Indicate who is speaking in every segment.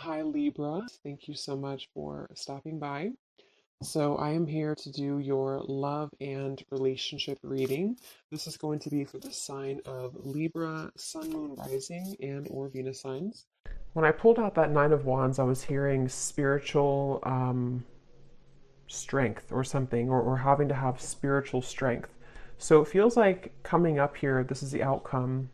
Speaker 1: Hi, Libra. Thank you so much for stopping by. So, I am here to do your love and relationship reading. This is going to be for the sign of Libra, Sun, Moon, Rising, and or Venus signs. When I pulled out that Nine of Wands, I was hearing spiritual strength or something, or having to have spiritual strength. So, it feels like coming up here, this is the outcome.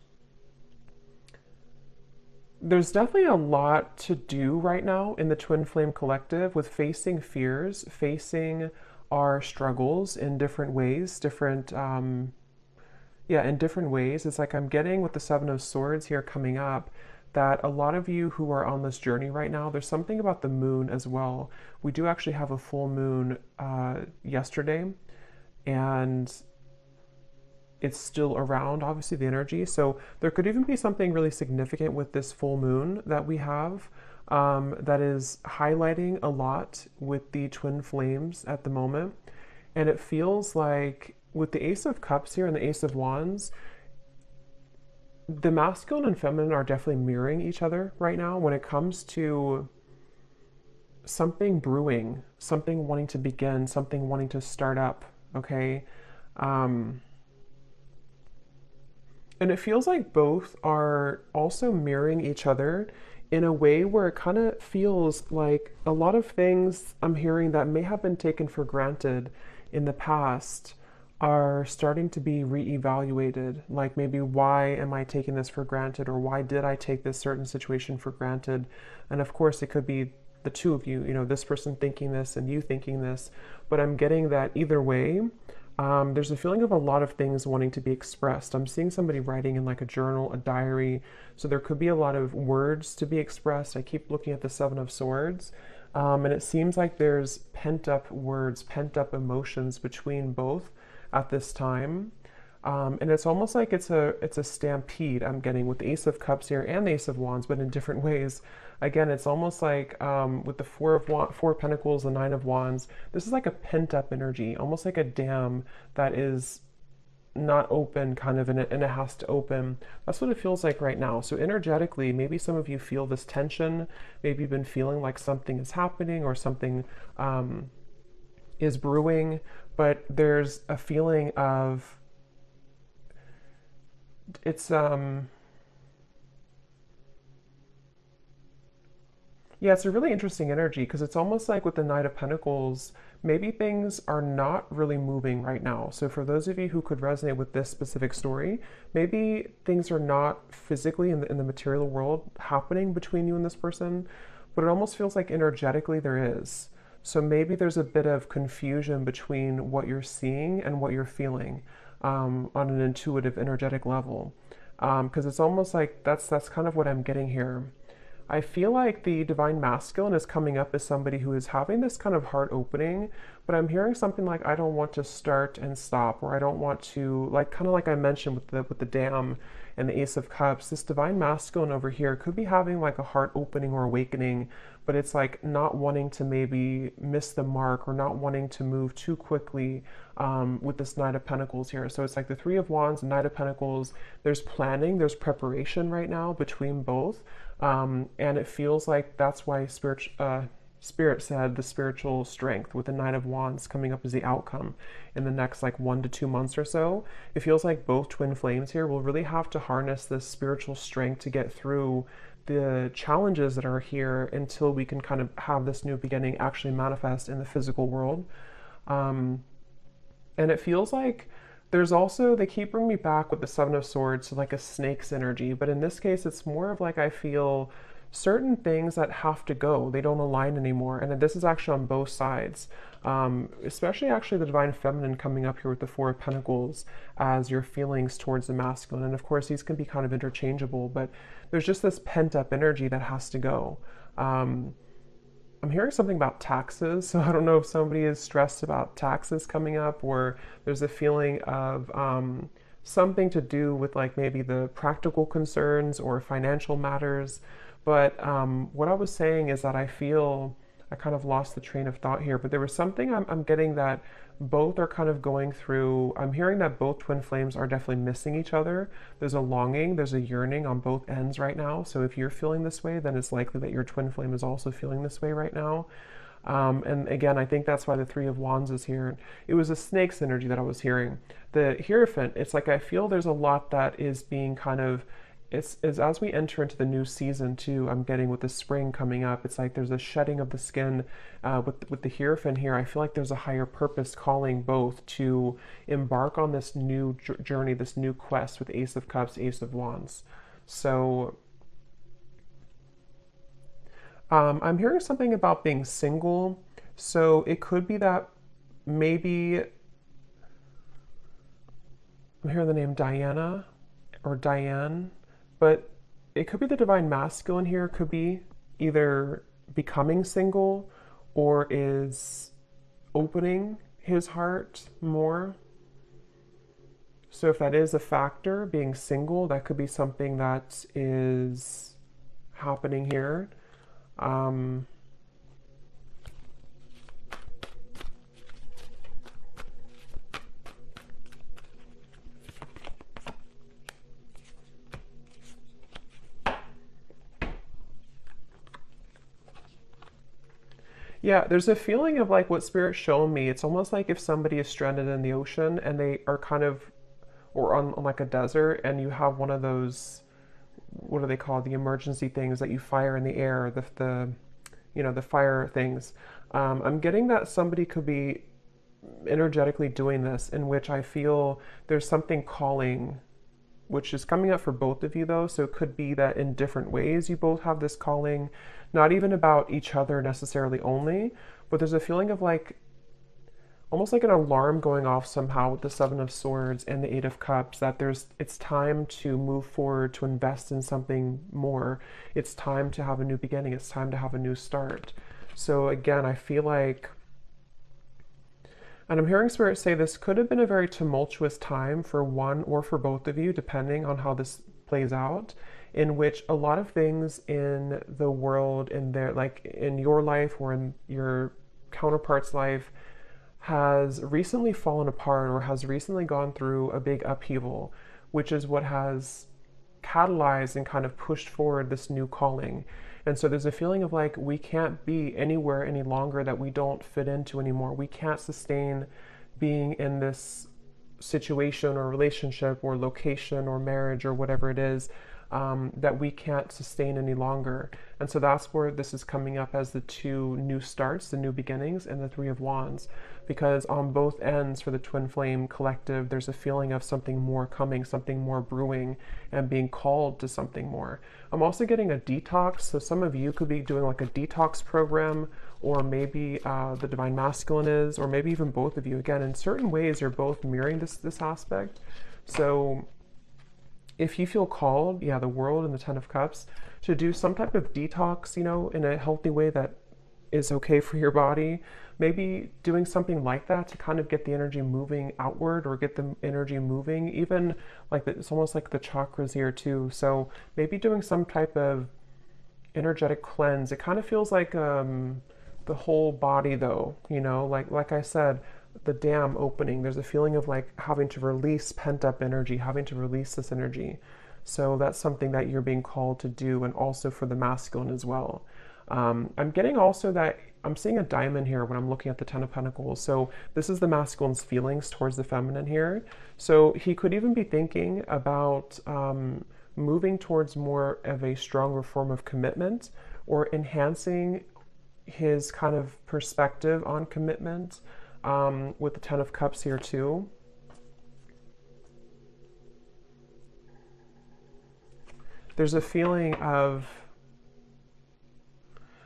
Speaker 1: There's definitely a lot to do right now in the Twin Flame Collective with facing fears, facing our struggles in different ways, in different ways. It's like I'm getting with the Seven of Swords here coming up that a lot of you who are on this journey right now, there's something about the moon as well. We do actually have a full moon yesterday, and it's still around, obviously, the energy. So there could even be something really significant with this full moon that we have that is highlighting a lot with the twin flames at the moment. And it feels like with the Ace of Cups here and the Ace of Wands, the masculine and feminine are definitely mirroring each other right now when it comes to something brewing, something wanting to begin, something wanting to start up, okay? Um, And it feels like both are also mirroring each other in a way where it kind of feels like a lot of things I'm hearing that may have been taken for granted in the past are starting to be reevaluated. Like maybe, why am I taking this for granted, or why did I take this certain situation for granted? And of course, it could be the two of you, this person thinking this and you thinking this, but I'm getting that either way, there's a feeling of a lot of things wanting to be expressed. I'm seeing somebody writing in like a journal, a diary. So there could be a lot of words to be expressed. I keep looking at the Seven of Swords. And it seems like there's pent up words, pent up emotions between both at this time. And it's almost like it's a stampede I'm getting with the Ace of Cups here and the Ace of Wands, but in different ways. Again, it's almost like with the Four of Pentacles, the Nine of Wands. This is like a pent up energy, almost like a dam that is not open, kind of, and it has to open. That's what it feels like right now. So energetically, maybe some of you feel this tension. Maybe you've been feeling like something is happening or something is brewing, but there's a feeling of it's yeah, it's a really interesting energy because it's almost like with the Knight of Pentacles, maybe things are not really moving right now. So for those of you who could resonate with this specific story, maybe things are not physically in the material world happening between you and this person, but it almost feels like energetically there is. So maybe there's a bit of confusion between what you're seeing and what you're feeling on an intuitive, energetic level. Because it's almost like that's kind of what I'm getting here. I feel like the divine masculine is coming up as somebody who is having this kind of heart opening, but I'm hearing something like, I don't want to start and stop, or I don't want to, like, kind of like I mentioned with the dam and the Ace of Cups. This divine masculine over here could be having like a heart opening or awakening, but it's like not wanting to maybe miss the mark or not wanting to move too quickly with this Knight of Pentacles here. So it's like the Three of Wands, Knight of Pentacles. There's planning, there's preparation right now between both. And it feels like that's why Spirit said the spiritual strength with the Knight of Wands coming up as the outcome in the next like 1 to 2 months or so. It feels like both twin flames here will really have to harness this spiritual strength to get through the challenges that are here until we can kind of have this new beginning actually manifest in the physical world. Um, and it feels like there's also, they keep bringing me back with the Seven of Swords to like a snake's energy, but in this case, it's more of like I feel certain things that have to go. They don't align anymore. And this is actually on both sides, especially actually the divine feminine coming up here with the Four of Pentacles as your feelings towards the masculine. And of course, these can be kind of interchangeable, but there's just this pent up energy that has to go. I'm hearing something about taxes, so I don't know if somebody is stressed about taxes coming up, or there's a feeling of something to do with like maybe the practical concerns or financial matters. But what I was saying is that I feel I kind of lost the train of thought here, but there was something I'm getting that both are kind of going through. I'm hearing that both twin flames are definitely missing each other. There's a longing, there's a yearning on both ends right now. So if you're feeling this way, then it's likely that your twin flame is also feeling this way right now. And again, I think that's why the Three of Wands is here. It was a snake's energy that I was hearing. The Hierophant, it's like I feel there's a lot that is being kind of, it's as we enter into the new season too, I'm getting with the spring coming up, it's like there's a shedding of the skin. With the Hierophant here, I feel like there's a higher purpose calling both to embark on this new journey, this new quest with Ace of Cups, Ace of Wands. So I'm hearing something about being single. So it could be that maybe I'm hearing the name Diana or Diane, but it could be the divine masculine here. It could be either becoming single or is opening his heart more. So if that is a factor, being single, that could be something that is happening here. Um, Yeah, there's a feeling of like what Spirit's shown me. It's almost like if somebody is stranded in the ocean and they are kind of, or on like a desert, and you have one of those, what are they called? The emergency things that you fire in the air, the fire things. I'm getting that somebody could be energetically doing this, in which I feel there's something calling, which is coming up for both of you though. So it could be that in different ways you both have this calling, not even about each other necessarily only, but there's a feeling of like almost like an alarm going off somehow with the Seven of Swords and the Eight of Cups, that it's time to move forward, to invest in something more. It's time to have a new beginning. It's time to have a new start. So again, I feel like, and I'm hearing Spirit say this could have been a very tumultuous time for one or for both of you, depending on how this plays out, in which a lot of things in the world, in their, like in your life or in your counterpart's life, has recently fallen apart or has recently gone through a big upheaval, which is what has catalyzed and kind of pushed forward this new calling. And so there's a feeling of like we can't be anywhere any longer that we don't fit into anymore. We can't sustain being in this situation or relationship or location or marriage or whatever it is, that we can't sustain any longer. And so that's where this is coming up as the two new starts, the new beginnings, and the Three of Wands. Because on both ends for the Twin Flame Collective, there's a feeling of something more coming, something more brewing, and being called to something more. I'm also getting a detox. So some of you could be doing like a detox program, or maybe the Divine Masculine is, or maybe even both of you. Again, in certain ways, you're both mirroring this aspect. So if you feel called, yeah, the World and the Ten of Cups, to do some type of detox, in a healthy way that is okay for your body, maybe doing something like that to kind of get the energy moving outward, or get the energy moving, even like it's almost like the chakras here too. So maybe doing some type of energetic cleanse. It kind of feels like the whole body though, like I said, the dam opening. There's a feeling of like having to release pent up energy, having to release this energy. So that's something that you're being called to do, and also for the masculine as well. I'm getting also that I'm seeing a diamond here when I'm looking at the Ten of Pentacles. So this is the masculine's feelings towards the feminine here. So he could even be thinking about moving towards more of a stronger form of commitment, or enhancing his kind of perspective on commitment, with the Ten of Cups here too. There's a feeling of,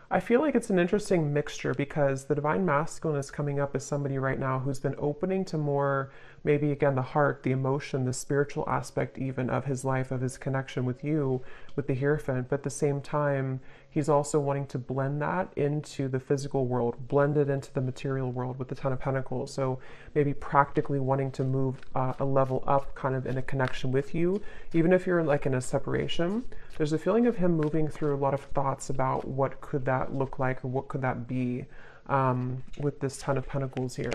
Speaker 1: I feel like it's an interesting mixture, because the Divine Masculine is coming up as somebody right now who's been opening to more maybe again the heart, the emotion, the spiritual aspect even of his life, of his connection with you, with the Hierophant. But at the same time, he's also wanting to blend that into the physical world, blend it into the material world with the Ten of Pentacles. So maybe practically wanting to move a level up kind of in a connection with you, even if you're like in a separation. There's a feeling of him moving through a lot of thoughts about what could that look like, or what could that be, with this Ten of Pentacles here.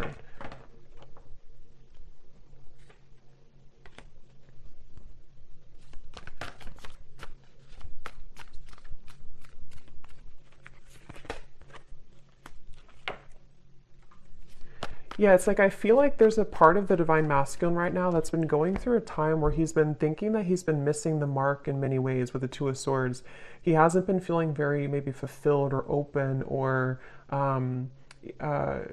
Speaker 1: Yeah, it's like I feel like there's a part of the Divine Masculine right now that's been going through a time where he's been thinking that he's been missing the mark in many ways with the Two of Swords. He hasn't been feeling very maybe fulfilled or open or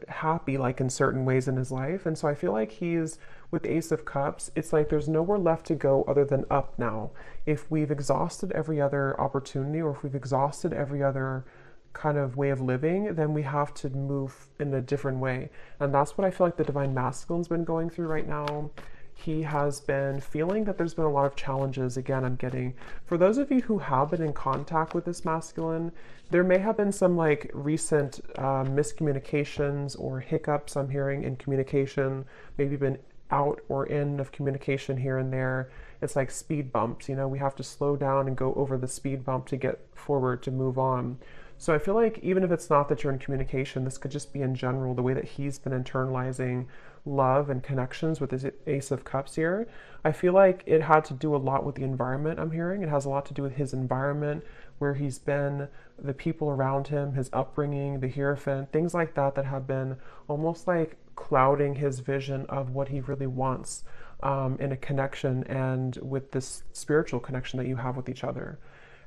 Speaker 1: happy like in certain ways in his life. And so I feel like he's with the Ace of Cups, it's like there's nowhere left to go other than up now. If we've exhausted every other opportunity, or if we've exhausted every other kind of way of living, then we have to move in a different way. And that's what I feel like the Divine Masculine's been going through right now. He has been feeling that there's been a lot of challenges. Again, I'm getting, for those of you who have been in contact with this masculine, there may have been some like recent miscommunications or hiccups I'm hearing in communication, maybe been out or in of communication here and there. It's like speed bumps, you know, we have to slow down and go over the speed bump to get forward, to move on. So I feel like even if it's not that you're in communication, this could just be in general, the way that he's been internalizing love and connections with his Ace of Cups here. I feel like it had to do a lot with the environment I'm hearing. It has a lot to do with his environment, where he's been, the people around him, his upbringing, the Hierophant, things like that that have been almost like clouding his vision of what he really wants in a connection and with this spiritual connection that you have with each other.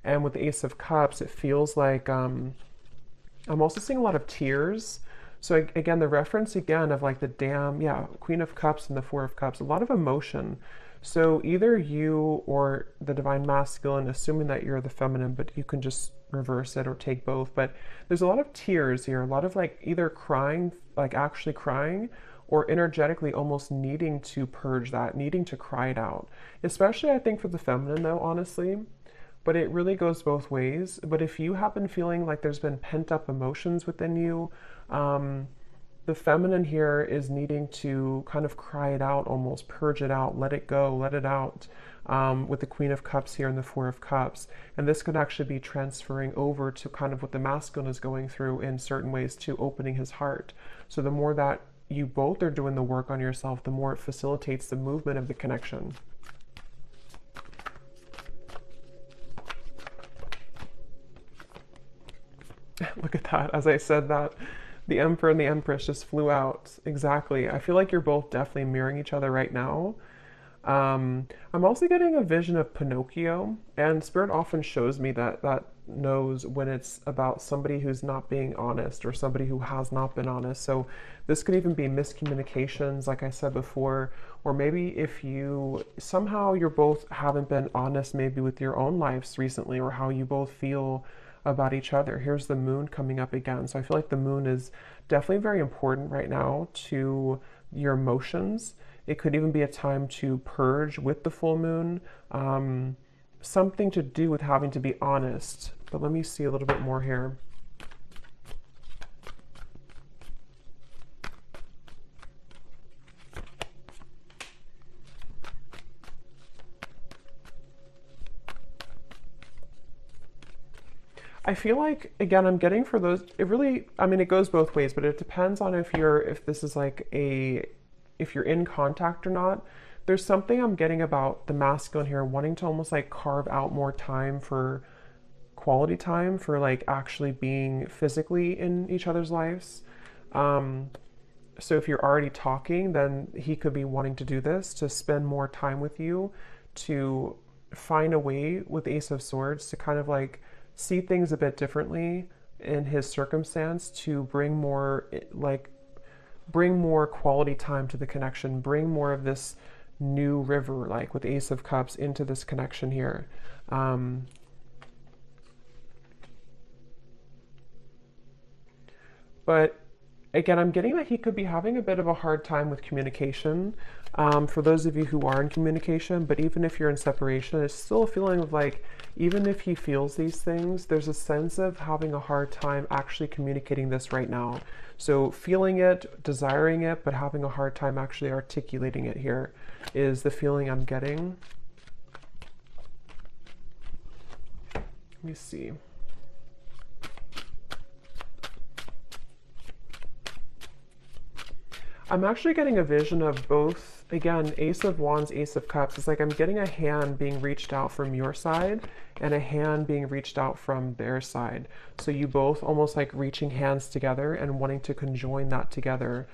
Speaker 1: And with the Ace of Cups, it feels like I'm also seeing a lot of tears. So again, the reference again of like the Dam, yeah, Queen of Cups and the Four of Cups, a lot of emotion. So either you or the Divine Masculine, assuming that you're the feminine, but you can just reverse it or take both. But there's a lot of tears here, a lot of like either crying, like actually crying, or energetically almost needing to purge that, needing to cry it out. Especially I think for the feminine though, honestly. But it really goes both ways. But if you have been feeling like there's been pent up emotions within you, the feminine here is needing to kind of cry it out, almost purge it out, let it go, let it out, with the Queen of Cups here and the Four of Cups. And this could actually be transferring over to kind of what the masculine is going through in certain ways, to opening his heart. So the more that you both are doing the work on yourself, the more it facilitates the movement of the connection. Look at that. As I said that, the Emperor and the Empress just flew out. Exactly. I feel like you're both definitely mirroring each other right now. I'm also getting a vision of Pinocchio, and Spirit often shows me that knows when it's about somebody who's not being honest or somebody who has not been honest. So this could even be miscommunications, like I said before, or maybe if you somehow you're both haven't been honest maybe with your own lives recently, or how you both feel about each other. Here's the moon coming up again. So I feel like the moon is definitely very important right now to your emotions. It could even be a time to purge with the full moon. Something to do with having to be honest. But let me see a little bit more here. I feel like, again, I'm getting for those, it really, I mean, it goes both ways, but it depends on if this is like if you're in contact or not. There's something I'm getting about the masculine here, wanting to almost like carve out more time for quality time, for like actually being physically in each other's lives. So if you're already talking, then he could be wanting to do this, to spend more time with you, to find a way with Ace of Swords to kind of like see things a bit differently in his circumstance, to bring more quality time to the connection, bring more of this new river, like with Ace of Cups, into this connection here. But again, I'm getting that he could be having a bit of a hard time with communication. For those of you who are in communication, but even if you're in separation, it's still a feeling of like, even if he feels these things, there's a sense of having a hard time actually communicating this right now. So feeling it, desiring it, but having a hard time actually articulating it here is the feeling I'm getting. Let me see. I'm actually getting a vision of both, again, Ace of Wands, Ace of Cups. It's like I'm getting a hand being reached out from your side and a hand being reached out from their side. So you both almost like reaching hands together and wanting to conjoin that together.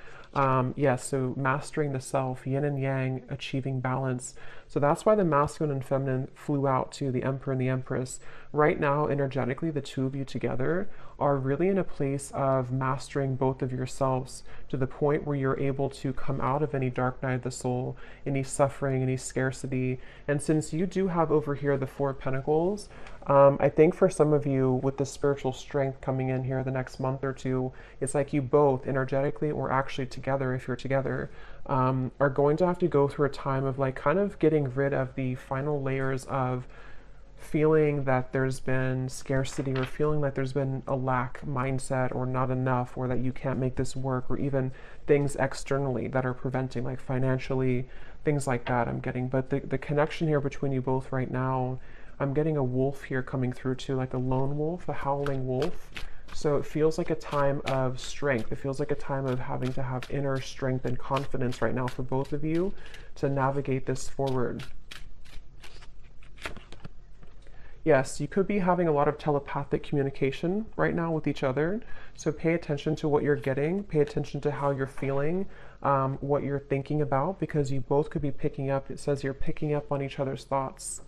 Speaker 1: Yes, so mastering the self, yin and yang, achieving balance. So that's why the masculine and feminine flew out to the Emperor and the Empress. Right now, energetically, the two of you together are really in a place of mastering both of yourselves to the point where you're able to come out of any dark night of the soul, any suffering, any scarcity. And since you do have over here the Four of Pentacles, I think for some of you with the spiritual strength coming in here the next month or two, it's like you both energetically or actually together, if you're together, are going to have to go through a time of like kind of getting rid of the final layers of feeling that there's been scarcity or feeling like there's been a lack mindset or not enough or that you can't make this work, or even things externally that are preventing, like financially, things like that I'm getting. But the connection here between you both right now, I'm getting a wolf here coming through too, like a lone wolf, a howling wolf. So it feels like a time of strength. It feels like a time of having to have inner strength and confidence right now for both of you to navigate this forward. Yes, you could be having a lot of telepathic communication right now with each other. So pay attention to what you're getting. Pay attention to how you're feeling, what you're thinking about, because you both could be picking up. It says you're picking up on each other's thoughts.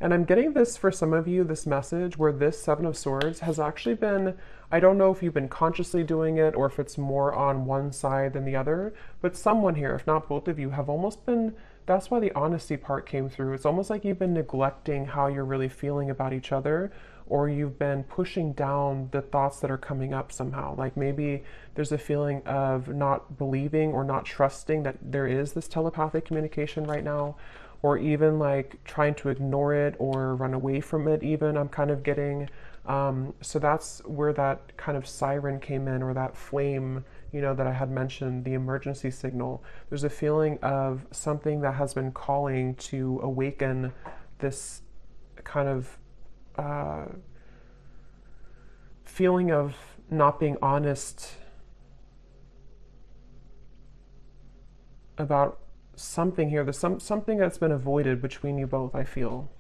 Speaker 1: And I'm getting this for some of you, this message where this Seven of Swords has actually been, I don't know if you've been consciously doing it or if it's more on one side than the other, but someone here, if not both of you, have almost been, that's why the honesty part came through. It's almost like you've been neglecting how you're really feeling about each other, or you've been pushing down the thoughts that are coming up somehow. Like maybe there's a feeling of not believing or not trusting that there is this telepathic communication right now, or even like trying to ignore it or run away from it even, I'm kind of getting. So that's where that kind of siren came in, or that flame, you know, that I had mentioned, the emergency signal. There's a feeling of something that has been calling to awaken this kind of feeling of not being honest about something here. There's something that's been avoided between you both, I feel.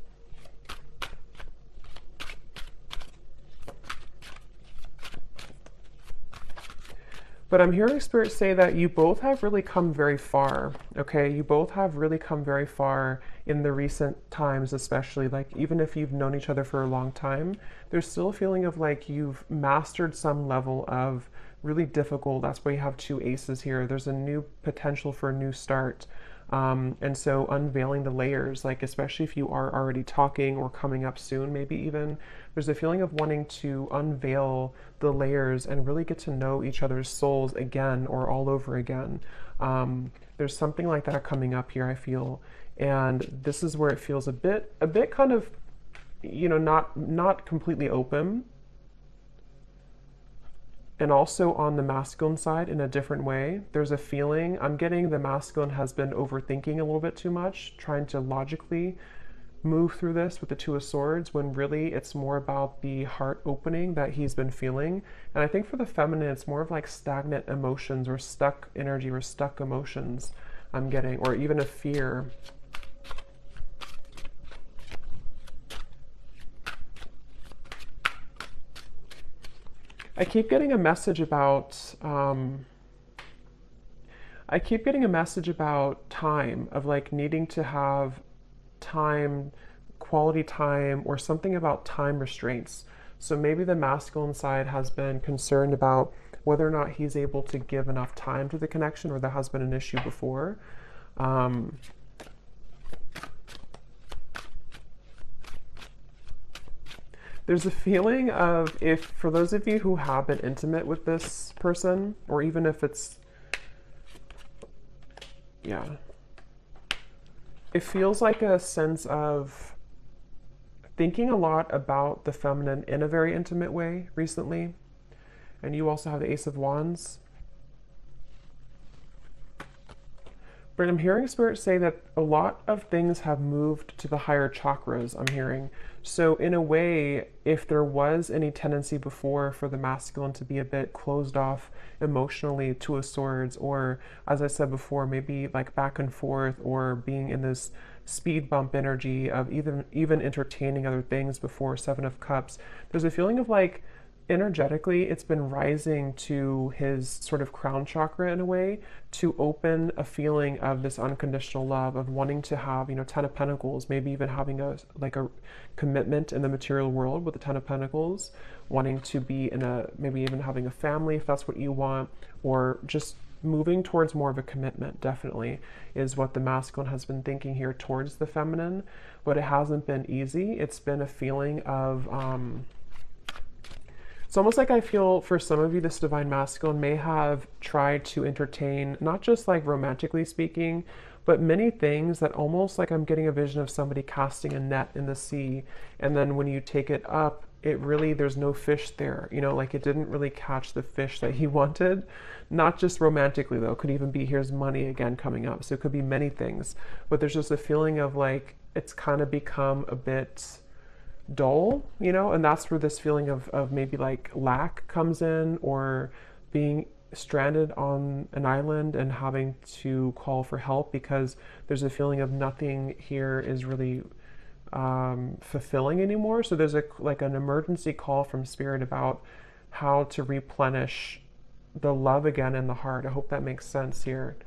Speaker 1: But I'm hearing Spirit say that you both have really come very far, okay? You both have really come very far in the recent times, especially, like even if you've known each other for a long time, there's still a feeling of like you've mastered some level of really difficult, that's why you have two aces here. There's a new potential for a new start. And so unveiling the layers, like especially if you are already talking or coming up soon, maybe even, there's a feeling of wanting to unveil the layers and really get to know each other's souls again or all over again. There's something like that coming up here, I feel. And this is where it feels a bit kind of, you know, not completely open. And also on the masculine side, in a different way, there's a feeling, I'm getting the masculine has been overthinking a little bit too much, trying to logically move through this with the Two of Swords, when really it's more about the heart opening that he's been feeling. And I think for the feminine, it's more of like stagnant emotions or stuck energy or stuck emotions I'm getting, or even a fear. I keep getting a message about time, of like needing to have time, quality time, or something about time restraints. So maybe the masculine side has been concerned about whether or not he's able to give enough time to the connection, or that has been an issue before. There's a feeling of, if for those of you who have been intimate with this person, or even if it's, yeah, it feels like a sense of thinking a lot about the feminine in a very intimate way recently. And you also have the Ace of Wands. But I'm hearing Spirit say that a lot of things have moved to the higher chakras, I'm hearing. So in a way, if there was any tendency before for the masculine to be a bit closed off emotionally, Two of Swords, or as I said before, maybe like back and forth, or being in this speed bump energy of even entertaining other things before, Seven of Cups, there's a feeling of like, energetically, it's been rising to his sort of crown chakra in a way to open a feeling of this unconditional love, of wanting to have, you know, Ten of Pentacles, maybe even having a commitment in the material world with the Ten of Pentacles, wanting to be in a, maybe even having a family if that's what you want, or just moving towards more of a commitment, definitely, is what the masculine has been thinking here towards the feminine. But it hasn't been easy. It's been a feeling of, it's almost like I feel for some of you, this divine masculine may have tried to entertain, not just like romantically speaking, but many things that almost like I'm getting a vision of somebody casting a net in the sea. And then when you take it up, it really, there's no fish there, you know, like it didn't really catch the fish that he wanted. Not just romantically though, could even be, here's money again coming up. So it could be many things, but there's just a feeling of like, it's kind of become a bit dull, you know, and that's where this feeling of maybe like lack comes in, or being stranded on an island and having to call for help because there's a feeling of nothing here is really fulfilling anymore. So there's like an emergency call from Spirit about how to replenish the love again in the heart. I hope that makes sense here.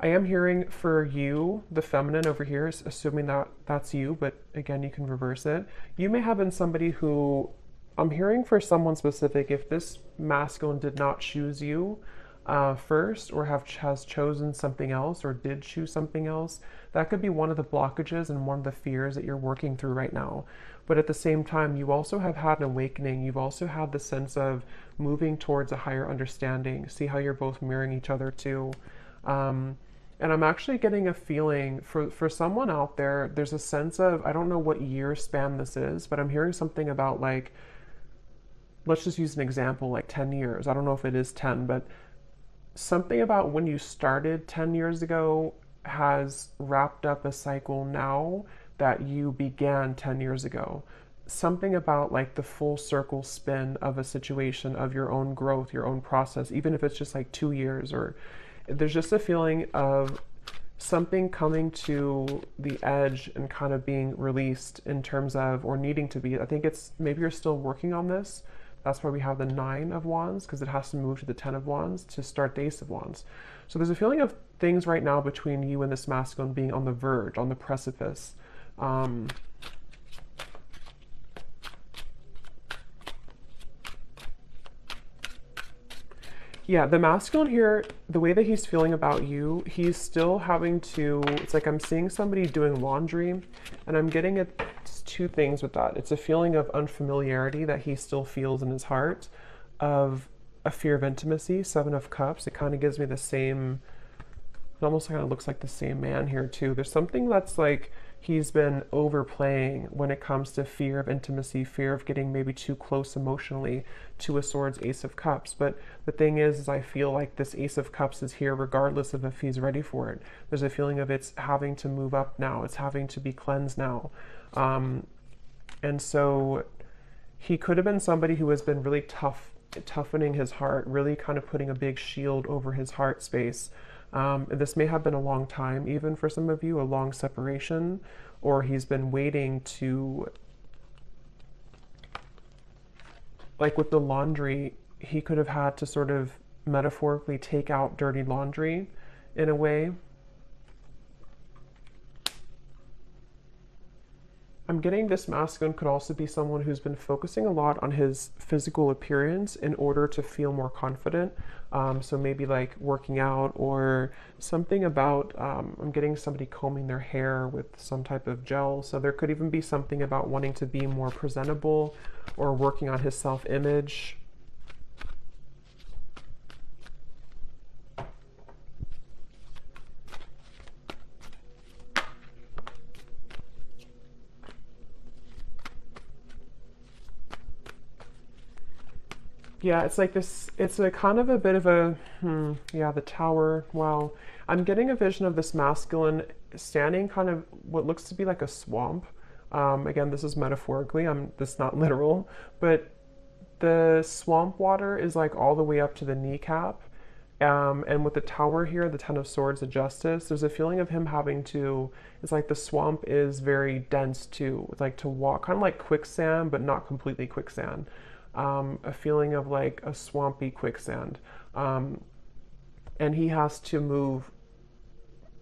Speaker 1: I am hearing for you, the feminine over here, assuming that that's you, but again, you can reverse it. You may have been somebody who, I'm hearing for someone specific, if this masculine did not choose you first, or has chosen something else, or did choose something else, that could be one of the blockages and one of the fears that you're working through right now. But at the same time, you also have had an awakening. You've also had the sense of moving towards a higher understanding. See how you're both mirroring each other too. And I'm actually getting a feeling for someone out there, there's a sense of, I don't know what year span this is, but I'm hearing something about like, let's just use an example, like 10 years. I don't know if it is 10, but something about when you started 10 years ago has wrapped up a cycle now that you began 10 years ago. Something about like the full circle spin of a situation, of your own growth, your own process, even if it's just like 2 years, or there's just a feeling of something coming to the edge and kind of being released in terms of, or needing to be. I think it's, maybe you're still working on this. That's why we have the Nine of Wands, because it has to move to the Ten of Wands to start the Ace of Wands. So there's a feeling of things right now between you and this masculine being on the verge, on the precipice. Yeah, the masculine here, the way that he's feeling about you, he's still having to, it's like I'm seeing somebody doing laundry, and I'm getting it's two things with that. It's a feeling of unfamiliarity that he still feels in his heart, of a fear of intimacy, Seven of Cups. It kind of gives me the same, it almost kind of looks like the same man here too. There's something that's like he's been overplaying when it comes to fear of intimacy, fear of getting maybe too close emotionally. Two of Swords, Ace of Cups. But the thing is I feel like this Ace of Cups is here regardless of if he's ready for it. There's a feeling of it's having to move up now. It's having to be cleansed now. And so he could have been somebody who has been really toughening his heart, really kind of putting a big shield over his heart space. This may have been a long time, even for some of you, a long separation, or he's been waiting to, like with the laundry, he could have had to sort of metaphorically take out dirty laundry in a way. I'm getting this masculine could also be someone who's been focusing a lot on his physical appearance in order to feel more confident. So maybe like working out or something about, I'm getting somebody combing their hair with some type of gel. So there could even be something about wanting to be more presentable or working on his self-image. Yeah, it's like this, it's a kind of a bit of a, yeah, the tower. Wow. I'm getting a vision of this masculine standing kind of what looks to be like a swamp. Again, this is metaphorically, this is not literal, but the swamp water is like all the way up to the kneecap. And with the tower here, the Ten of Swords, the Justice, there's a feeling of him having to, it's like the swamp is very dense too. It's like to walk, kind of like quicksand, but not completely quicksand. A feeling of like a swampy quicksand. And he has to move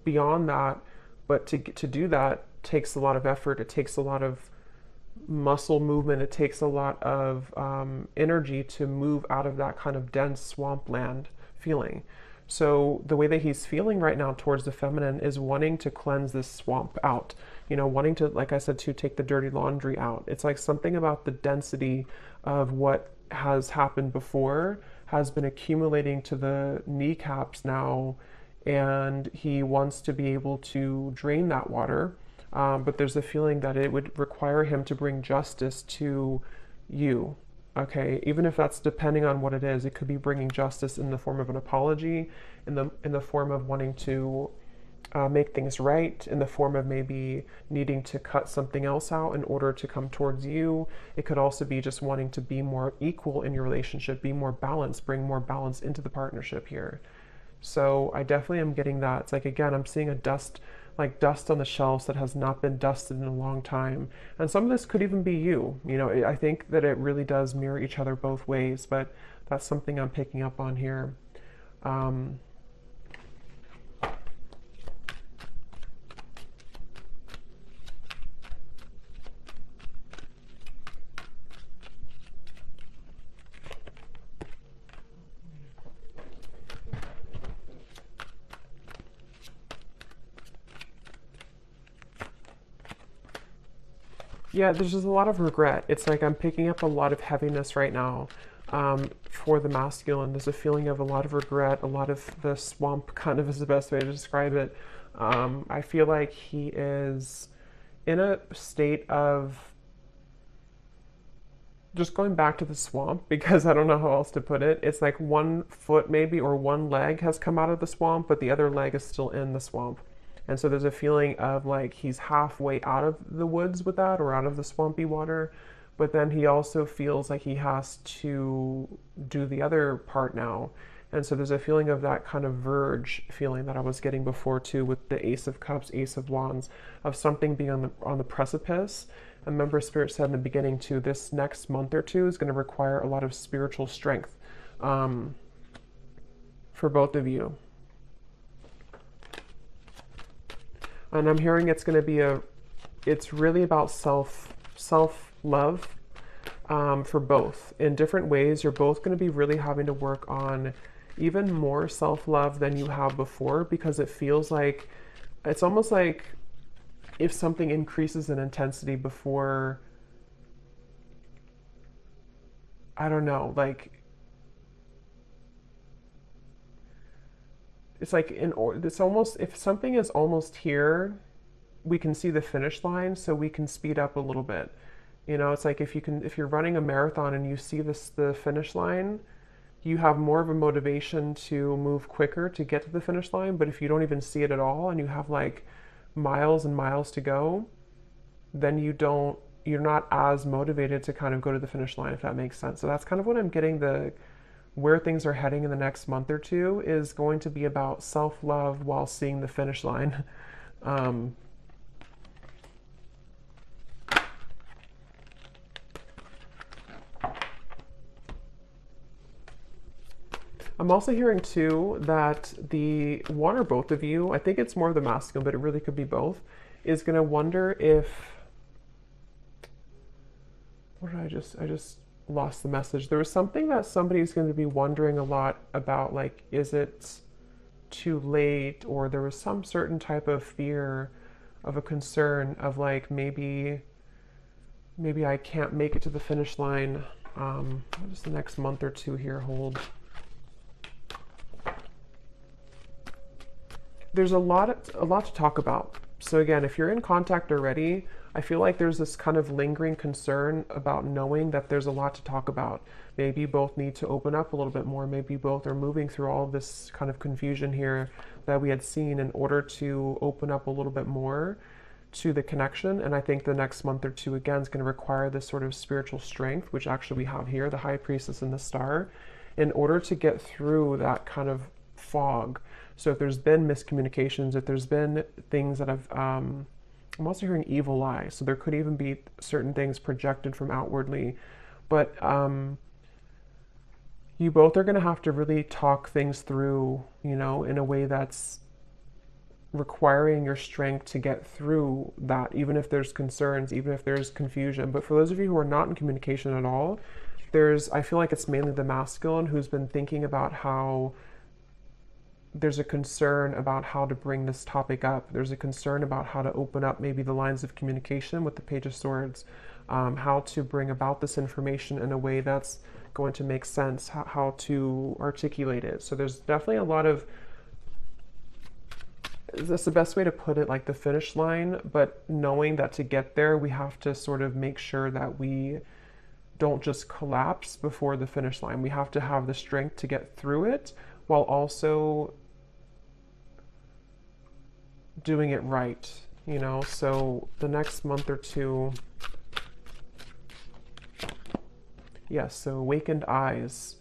Speaker 1: beyond that, but to do that takes a lot of effort. It takes a lot of muscle movement. It takes a lot of energy to move out of that kind of dense swampland feeling. So the way that he's feeling right now towards the feminine is wanting to cleanse this swamp out, wanting to, like I said, to take the dirty laundry out. It's like something about the density of what has happened before has been accumulating to the kneecaps now, and he wants to be able to drain that water. But there's a feeling that it would require him to bring justice to you. Okay, even if that's depending on what it is, it could be bringing justice in the form of an apology, in the form of wanting to make things right, in the form of maybe needing to cut something else out in order to come towards you. It could also be just wanting to be more equal in your relationship, be more balanced, bring more balance into the partnership here. So I definitely am getting that. It's like, again, I'm seeing like dust on the shelves that has not been dusted in a long time. And some of this could even be you. I think that it really does mirror each other both ways, but that's something I'm picking up on here. Yeah, there's just a lot of regret. It's like I'm picking up a lot of heaviness right now for the masculine. There's a feeling of a lot of regret, a lot of the swamp kind of is the best way to describe it. I feel like he is in a state of just going back to the swamp because I don't know how else to put it. It's like one foot maybe or one leg has come out of the swamp, but the other leg is still in the swamp. And so there's a feeling of like he's halfway out of the woods with that or out of the swampy water, but then he also feels like he has to do the other part now. And so there's a feeling of that kind of verge feeling that I was getting before too with the Ace of Cups, Ace of Wands, of something being on the precipice. And remember, Spirit said in the beginning too, this next month or two is going to require a lot of spiritual strength for both of you. And I'm hearing it's going to be it's really about self-love for both. In different ways, you're both going to be really having to work on even more self-love than you have before, because it feels like, it's almost like if something increases in intensity before, I don't know, like, it's like it's almost, if something is almost here, we can see the finish line, so we can speed up a little bit. It's like if you're running a marathon and you see the finish line, you have more of a motivation to move quicker to get to the finish line. But if you don't even see it at all and you have like miles and miles to go, then you're not as motivated to kind of go to the finish line, if that makes sense. So that's kind of what I'm getting, where things are heading in the next month or two is going to be about self-love while seeing the finish line. I'm also hearing too that the one or both of you, I think it's more of the masculine, but it really could be both, is going to wonder if What did I just lost the message. There was something that somebody's going to be wondering a lot about, like, is it too late? Or there was some certain type of fear, of a concern of like, maybe I can't make it to the finish line. What does the next month or two here hold? There's a lot to talk about. So again, if you're in contact already, I feel like there's this kind of lingering concern about knowing that there's a lot to talk about. Maybe you both need to open up a little bit more. Maybe both are moving through all of this kind of confusion here that we had seen in order to open up a little bit more to the connection. And I think the next month or two, again, is going to require this sort of spiritual strength, which actually we have here, the High Priestess and the Star, in order to get through that kind of fog. So if there's been miscommunications, if there's been things that have, I'm also hearing evil eye. So there could even be certain things projected from outwardly. But you both are going to have to really talk things through, you know, in a way that's requiring your strength to get through that, even if there's concerns, even if there's confusion. But for those of you who are not in communication at all, I feel like it's mainly the masculine who's been thinking about how there's a concern about how to bring this topic up. There's a concern about how to open up maybe the lines of communication with the Page of Swords, how to bring about this information in a way that's going to make sense, how to articulate it. So there's definitely a lot of, that's the best way to put it, like the finish line, but knowing that to get there, we have to sort of make sure that we don't just collapse before the finish line. We have to have the strength to get through it while also doing it right, you know? So the next month or two, yes, so awakened eyes.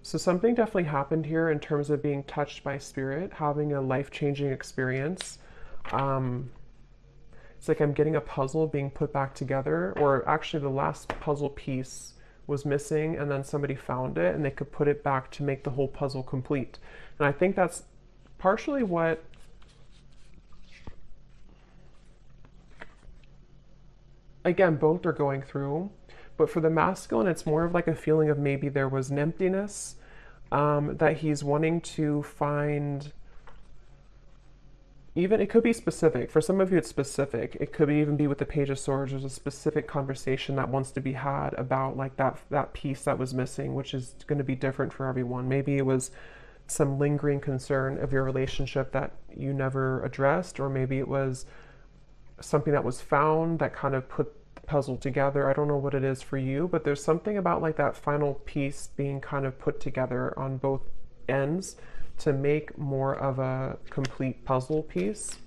Speaker 1: So something definitely happened here in terms of being touched by spirit, having a life-changing experience. It's like I'm getting a puzzle being put back together, or actually the last puzzle piece was missing and then somebody found it and they could put it back to make the whole puzzle complete. And I think that's partially what again, both are going through. But for the masculine, it's more of like a feeling of maybe there was an emptiness that he's wanting to find. Even it could be specific. For some of you, it's specific. It could even be with the Page of Swords. There's a specific conversation that wants to be had about like that piece that was missing, which is going to be different for everyone. Maybe it was some lingering concern of your relationship that you never addressed, or maybe it was something that was found that kind of put the puzzle together. I don't know what it is for you, but there's something about like that final piece being kind of put together on both ends to make more of a complete puzzle piece.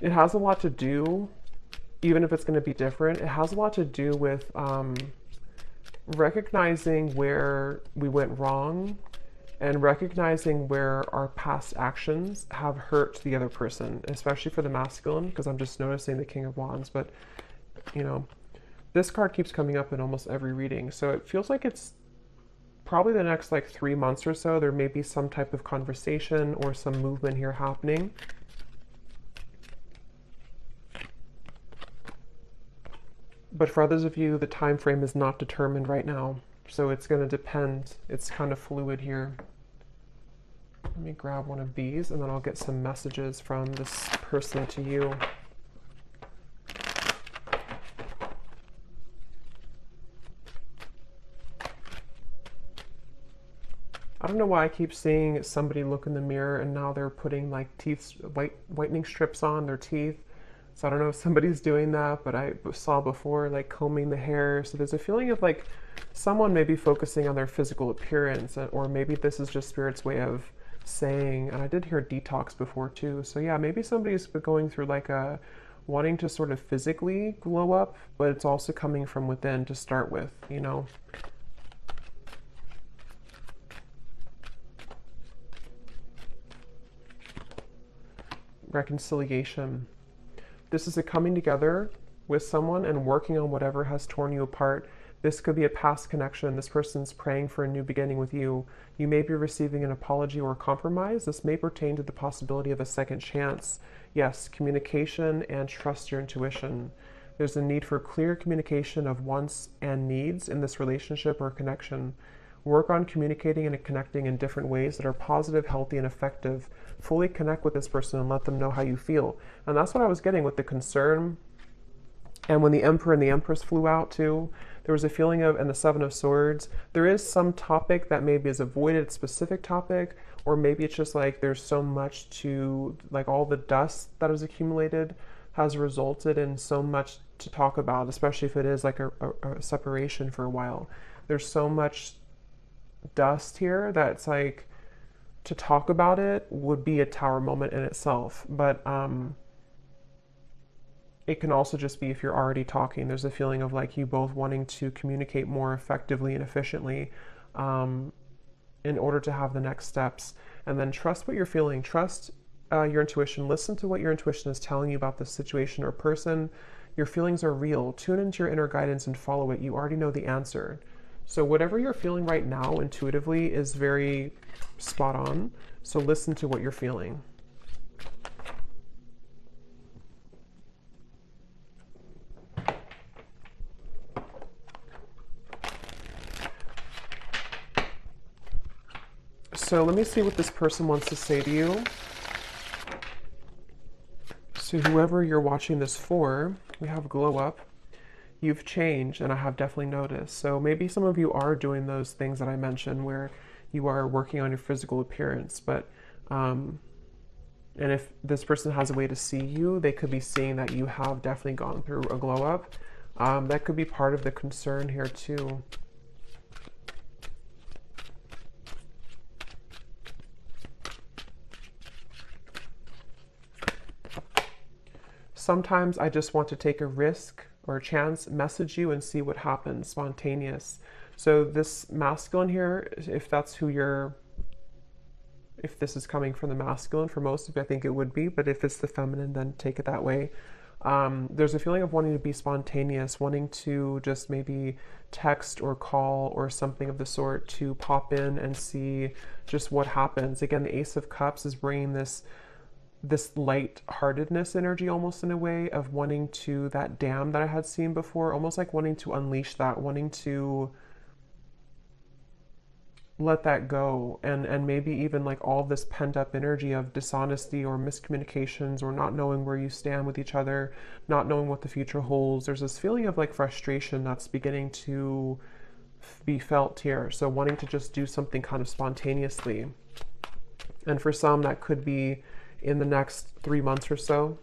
Speaker 1: It has a lot to do, even if it's going to be different, it has a lot to do with recognizing where we went wrong and recognizing where our past actions have hurt the other person, especially for the masculine, because I'm just noticing the King of Wands. But, you know, this card keeps coming up in almost every reading. So it feels like it's probably the next like 3 months or so, there may be some type of conversation or some movement here happening. But for others of you, the time frame is not determined right now. So it's going to depend. It's kind of fluid here. Let me grab one of these and then I'll get some messages from this person to you. I don't know why I keep seeing somebody look in the mirror and now they're putting like whitening strips on their teeth. So I don't know if somebody's doing that, but I saw before like combing the hair. So there's a feeling of like someone may be focusing on their physical appearance, or maybe this is just Spirit's way of saying, and I did hear detox before too. So yeah, maybe somebody's going through like a wanting to sort of physically glow up, but it's also coming from within to start with, you know. Reconciliation. This is a coming together with someone and working on whatever has torn you apart. This could be a past connection. This person's praying for a new beginning with you. You may be receiving an apology or a compromise. This may pertain to the possibility of a second chance. Yes, communication and trust your intuition. There's a need for clear communication of wants and needs in this relationship or connection. Work on communicating and connecting in different ways that are positive, healthy, and effective. Fully connect with this person and let them know how you feel. And that's what I was getting with the concern. And when the Emperor and the Empress flew out too, there was a feeling of, and the Seven of Swords, there is some topic that maybe is avoided, specific topic, or maybe it's just like there's so much to, like all the dust that has accumulated has resulted in so much to talk about, especially if it is like a separation for a while. There's so much dust here that's like, to talk about it would be a tower moment in itself. But it can also just be if you're already talking, there's a feeling of like you both wanting to communicate more effectively and efficiently in order to have the next steps. And then trust what you're feeling. Trust your intuition. Listen to what your intuition is telling you about this situation or person. Your feelings are real. Tune into your inner guidance and follow it. You already know the answer. So whatever you're feeling right now intuitively is very spot on. So listen to what you're feeling. So let me see what this person wants to say to you. So whoever you're watching this for, we have glow up. You've changed, and I have definitely noticed. So maybe some of you are doing those things that I mentioned where you are working on your physical appearance. But, and if this person has a way to see you, they could be seeing that you have definitely gone through a glow up. That could be part of the concern here too. Sometimes I just want to take a risk or a chance, message you and see what happens, spontaneous. So this masculine here, if that's who you're, if this is coming from the masculine, for most of you, I think it would be, but if it's the feminine, then take it that way. There's a feeling of wanting to be spontaneous, wanting to just maybe text or call or something of the sort to pop in and see just what happens. Again, the Ace of Cups is bringing this light-heartedness energy almost in a way of wanting to, that dam that I had seen before, almost like wanting to unleash that, wanting to let that go, and maybe even like all this pent-up energy of dishonesty or miscommunications or not knowing where you stand with each other, not knowing what the future holds. There's this feeling of like frustration that's beginning to be felt here. So wanting to just do something kind of spontaneously. And for some, that could be in the next 3 months or so.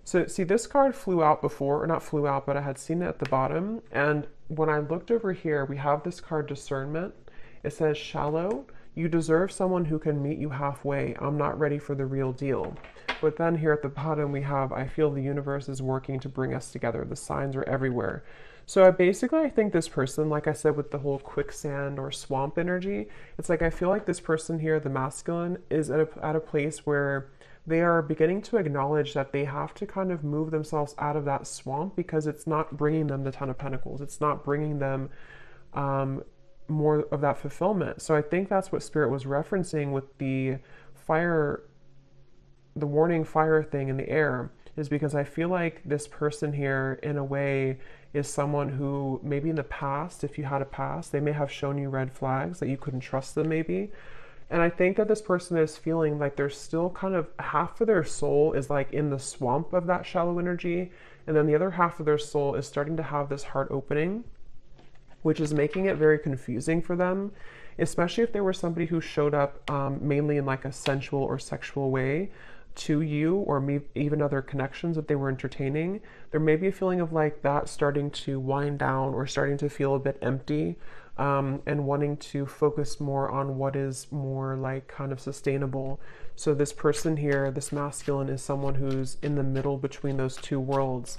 Speaker 1: So see, this card flew out before, or not flew out, but I had seen it at the bottom. And when I looked over here, we have this card Discernment. It says, shallow, you deserve someone who can meet you halfway. I'm not ready for the real deal. But then here at the bottom, we have, I feel the universe is working to bring us together. The signs are everywhere. So I think this person, like I said, with the whole quicksand or swamp energy, it's like I feel like this person here, the masculine, is at a place where they are beginning to acknowledge that they have to kind of move themselves out of that swamp because it's not bringing them the Ten of Pentacles. It's not bringing them more of that fulfillment. So I think that's what Spirit was referencing with the fire, the warning fire thing in the air, is because I feel like this person here, in a way, is someone who maybe in the past, if you had a past, they may have shown you red flags that you couldn't trust them maybe. And I think that this person is feeling like there's still kind of half of their soul is like in the swamp of that shallow energy. And then the other half of their soul is starting to have this heart opening, which is making it very confusing for them, especially if there were somebody who showed up mainly in like a sensual or sexual way to you, or maybe even other connections that they were entertaining. There may be a feeling of like that starting to wind down or starting to feel a bit empty, and wanting to focus more on what is more like kind of sustainable. So this person here, this masculine, is someone who's in the middle between those two worlds.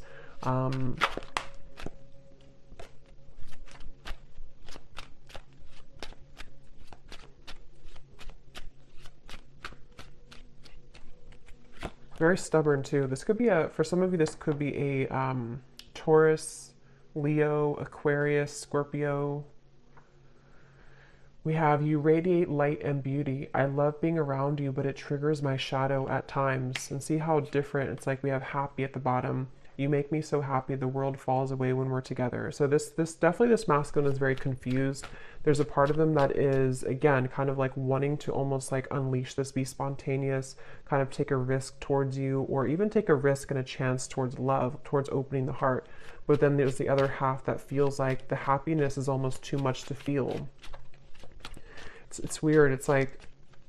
Speaker 1: Very stubborn too. This could be for some of you, this could be a Taurus, Leo, Aquarius, Scorpio. We have you radiate light and beauty. I love being around you, but it triggers my shadow at times. And see how different it's like. We have happy at the bottom. You make me so happy, the world falls away when we're together. So this definitely, this masculine is very confused. There's a part of them that is, again, kind of like wanting to almost like unleash this, be spontaneous, kind of take a risk towards you, or even take a risk and a chance towards love, towards opening the heart. But then there's the other half that feels like the happiness is almost too much to feel. It's weird. It's like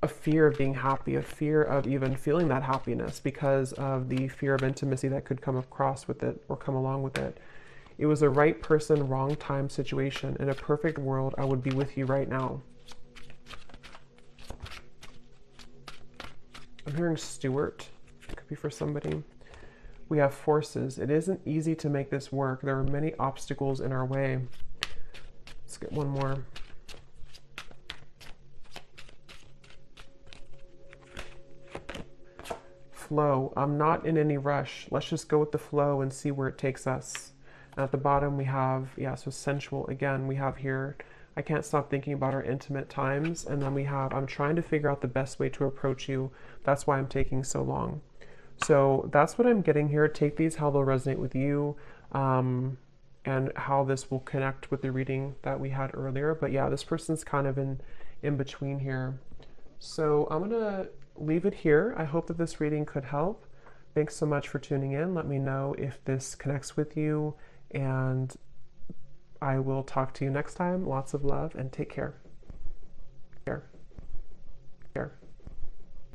Speaker 1: a fear of being happy, a fear of even feeling that happiness because of the fear of intimacy that could come across with it or come along with it. It was a right person, wrong time situation. In a perfect world, I would be with you right now. I'm hearing Stewart. It could be for somebody. We have forces. It isn't easy to make this work. There are many obstacles in our way. Let's get one more. Flow. I'm not in any rush. Let's just go with the flow and see where it takes us. And at the bottom we have, yeah, so sensual. Again, we have here, I can't stop thinking about our intimate times. And then we have, I'm trying to figure out the best way to approach you. That's why I'm taking so long. So that's what I'm getting here. Take these how they'll resonate with you, and how this will connect with the reading that we had earlier. But yeah, this person's kind of in between here. So I'm going to leave it here. I hope that this reading could help. Thanks so much for tuning in. Let me know if this connects with you, and I will talk to you next time. Lots of love and take care.